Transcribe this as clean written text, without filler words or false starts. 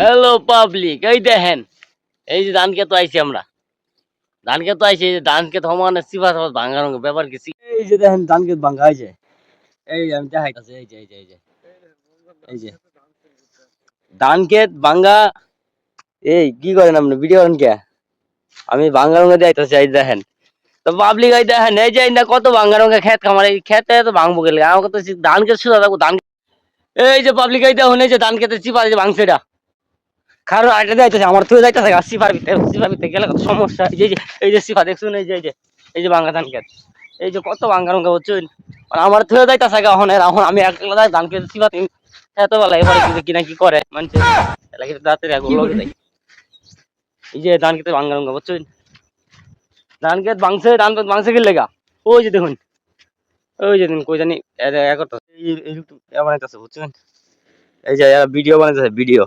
Hello public, এই দেখেন এই যে ধান খেতে আইছি আমরা। ধান খেতে আইছি, এই যে ধান খেত সমানে সিফা সাফাত ভাঙা রঙের ব্যাপার কিছু। এই যে দেখেন ধান খেত ভাঙা হয়েছে। এই যে আমি দেখাইতাছি, এই যে এই যে এই যে এই যে ধান খেত ভাঙ্গা। এই কি করেন আপনি, ভিডিও করেন কে? আমি ভাঙ্গা রঙে যাইতেছি, এই দেখেন। তো পাবলিক এই দেখেন, এই যে না কত ভাঙ্গা রঙে খেত খামার, এই খেতে তো ভাঙবো গেলে আমাকে তো ধান খেত শুধু থাকবো ধান। এই যে পাবলিক এই দেখুন, এই যে ধান খেতে চিপা এই যে ভাঙছে এটা। কারণ এটা যাইতেছে আমার তুই যাইতেছে সিফার ভিতরে গেলে কত সমস্যা। এই যে সিফা দেখছুন, এই যে এই যে ভাঙ্গা ধান খেত, এই যে কত ভাঙ্গা রঙা বুঝছেন। আমার তুই যাইতেছে এখন এখন আমি একলা ধান খেতে সিফা এত বেলা এবারে কিন্তু কিনা কি করে মানছে এলাকা দাঁতের এক লগে যাই। এই যে ধান খেতে ভাঙ্গা রঙা বুঝছেন, ধান খেত ভাঙছে, ধান খেত ভাঙছে কি লেগা। ওই যে দেখুন, ওই যে দেখুন কই জানি এবার বুঝছেন, এই যে ভিডিও বানাইতেছে ভিডিও।